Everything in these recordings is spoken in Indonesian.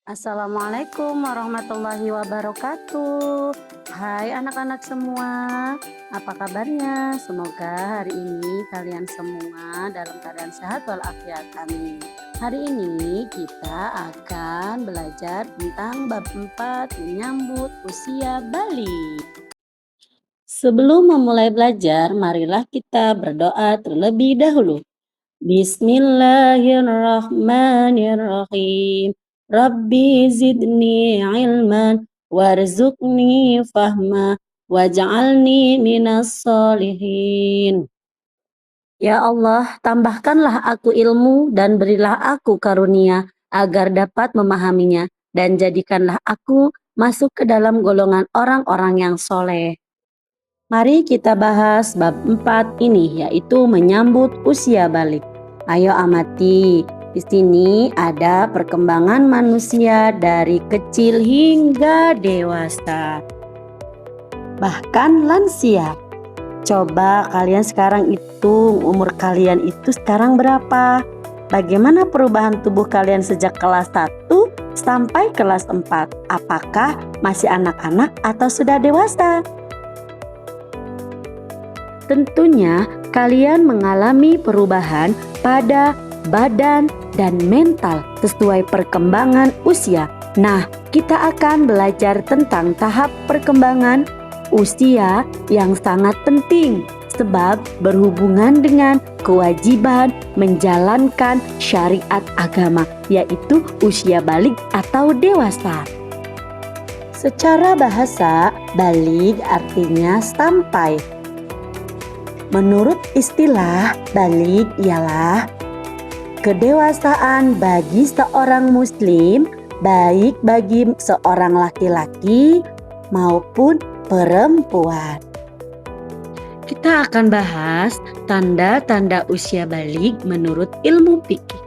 Assalamualaikum warahmatullahi wabarakatuh. Hai anak-anak semua, apa kabarnya? Semoga hari ini kalian semua dalam keadaan sehat walafiat. Amin. Hari ini kita akan belajar tentang bab 4 menyambut usia balik. Sebelum memulai belajar, marilah kita berdoa terlebih dahulu. Bismillahirrahmanirrahim. Rabbi zidni ilman warzuqni fahma waj'alni minas solihin. Ya Allah, tambahkanlah aku ilmu dan berilah aku karunia agar dapat memahaminya dan jadikanlah aku masuk ke dalam golongan orang-orang yang soleh. Mari kita bahas bab 4 ini, yaitu menyambut usia balik. Ayo amati, di sini ada perkembangan manusia dari kecil hingga dewasa, bahkan lansia. Coba kalian sekarang hitung umur kalian itu sekarang berapa? Bagaimana perubahan tubuh kalian sejak kelas 1 sampai kelas 4? Apakah masih anak-anak atau sudah dewasa? Tentunya kalian mengalami perubahan pada badan dan mental sesuai perkembangan usia. Nah, kita akan belajar tentang tahap perkembangan usia yang sangat penting sebab berhubungan dengan kewajiban menjalankan syariat agama, yaitu usia balik atau dewasa. Secara bahasa, balik artinya sampai. Menurut istilah, balik ialah kedewasaan bagi seorang muslim, baik bagi seorang laki-laki maupun perempuan. Kita akan bahas tanda-tanda usia balik menurut ilmu fikih.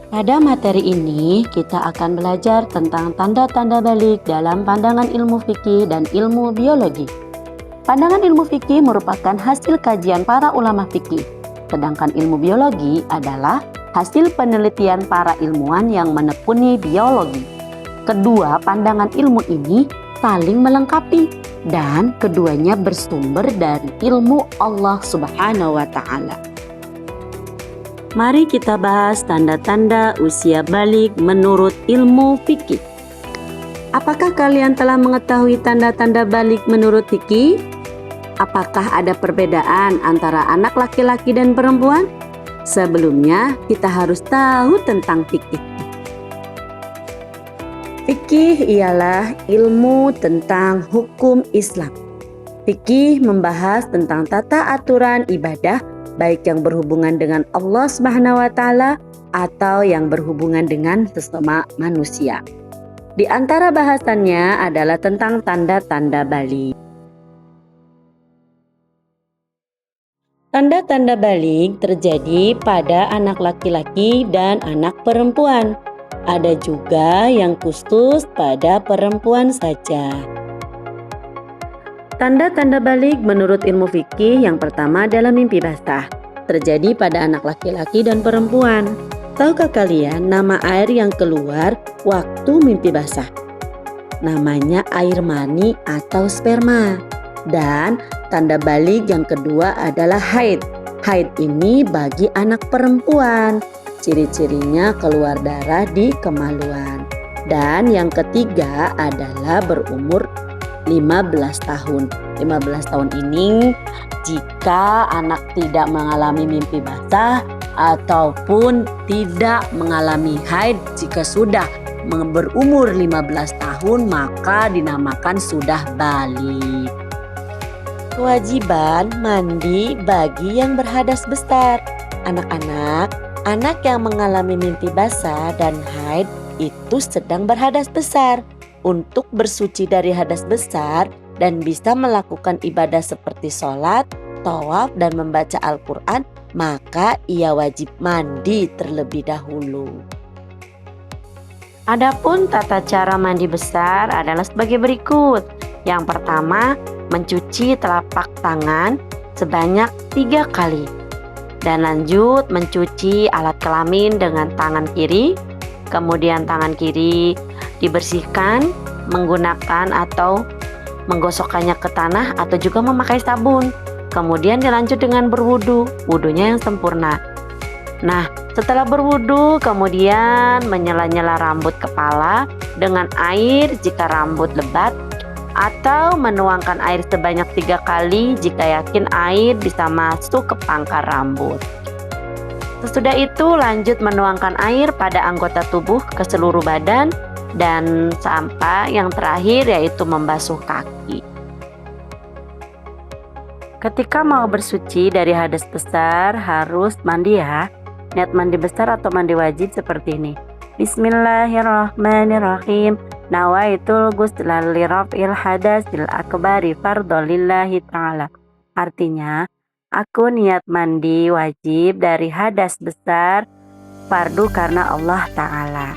Pada materi ini, kita akan belajar tentang tanda-tanda balik dalam pandangan ilmu fikih dan ilmu biologi. Pandangan ilmu fikih merupakan hasil kajian para ulama fikih, sedangkan ilmu biologi adalah hasil penelitian para ilmuwan yang menekuni biologi. Kedua pandangan ilmu ini saling melengkapi dan keduanya bersumber dari ilmu Allah Subhanahu wa Ta'ala. Mari kita bahas tanda-tanda usia balik menurut ilmu fikih. Apakah kalian telah mengetahui tanda-tanda balik menurut fikih? Apakah ada perbedaan antara anak laki-laki dan perempuan? Sebelumnya, kita harus tahu tentang fikih. Fikih ialah ilmu tentang hukum Islam. Fikih membahas tentang tata aturan ibadah, baik yang berhubungan dengan Allah Subhanahu wa Ta'ala atau yang berhubungan dengan sesama manusia. Di antara bahasannya adalah tentang tanda-tanda balik. Tanda-tanda balik terjadi pada anak laki-laki dan anak perempuan. Ada juga yang khusus pada perempuan saja. Tanda-tanda balik menurut ilmu fikih yang pertama adalah mimpi basah. Terjadi pada anak laki-laki dan perempuan. Tahukah kalian nama air yang keluar waktu mimpi basah? Namanya air mani atau sperma. Dan tanda balik yang kedua adalah haid. Haid ini bagi anak perempuan. Ciri-cirinya keluar darah di kemaluan. Dan yang ketiga adalah berumur 15 tahun. 15 tahun ini jika anak tidak mengalami mimpi basah ataupun tidak mengalami haid. Jika sudah berumur 15 tahun maka dinamakan sudah balik. Kewajiban mandi bagi yang berhadas besar. Anak-anak, anak yang mengalami mimpi basah dan haid itu sedang berhadas besar. Untuk bersuci dari hadas besar dan bisa melakukan ibadah seperti sholat, tawaf, dan membaca Al-Quran, maka ia wajib mandi terlebih dahulu. Adapun tata cara mandi besar adalah sebagai berikut. Yang pertama, mencuci telapak tangan sebanyak 3 kali. Dan lanjut mencuci alat kelamin dengan tangan kiri. Kemudian tangan kiri dibersihkan menggunakan atau menggosokkannya ke tanah atau juga memakai sabun. Kemudian dilanjut dengan berwudu, wudunya yang sempurna. Nah, setelah berwudu kemudian menyela-nyela rambut kepala dengan air jika rambut lebat, atau menuangkan air sebanyak 3 kali jika yakin air bisa masuk ke pangkar rambut. Sesudah itu lanjut menuangkan air pada anggota tubuh ke seluruh badan dan sampai yang terakhir yaitu membasuh kaki. Ketika mau bersuci dari hadas besar harus mandi ya. Niat mandi besar atau mandi wajib seperti ini. Bismillahirrahmanirrahim. Nawaitul ghusla li raf'il hadasil akbari fardhu lillahi ta'ala. Artinya, aku niat mandi wajib dari hadas besar fardu karena Allah Ta'ala.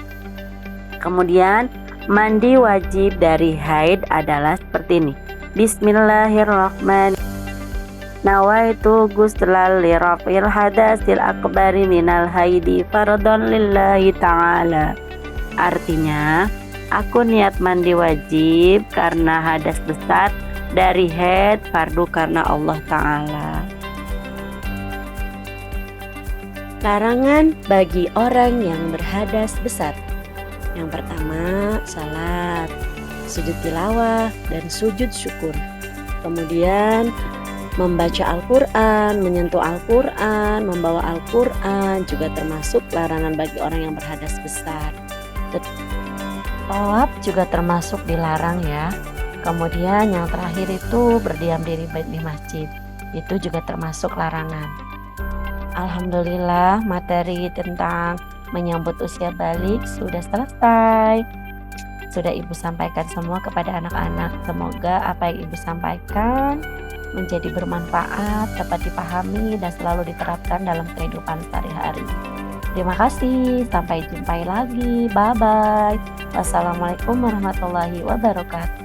Kemudian mandi wajib dari haid adalah seperti ini. Bismillahirrahmanirrahim. Nawaitu ghusla li raf'il hadasil akbari minal haidi fardhan lillahi ta'ala. Artinya, aku niat mandi wajib karena hadas besar dari haid fardu karena Allah Ta'ala. Larangan bagi orang yang berhadas besar. Yang pertama, salat, sujud tilawah, dan sujud syukur. Kemudian membaca Al-Quran, menyentuh Al-Quran, membawa Al-Quran juga termasuk larangan bagi orang yang berhadas besar. Tawaf juga termasuk dilarang ya. Kemudian yang terakhir itu berdiam diri di masjid, itu juga termasuk larangan. Alhamdulillah materi tentang menyambut usia balik sudah selesai. Sudah Ibu sampaikan semua kepada anak-anak. Semoga apa yang Ibu sampaikan menjadi bermanfaat, dapat dipahami dan selalu diterapkan dalam kehidupan sehari-hari. Terima kasih, sampai jumpa lagi. Bye-bye. Wassalamualaikum warahmatullahi wabarakatuh.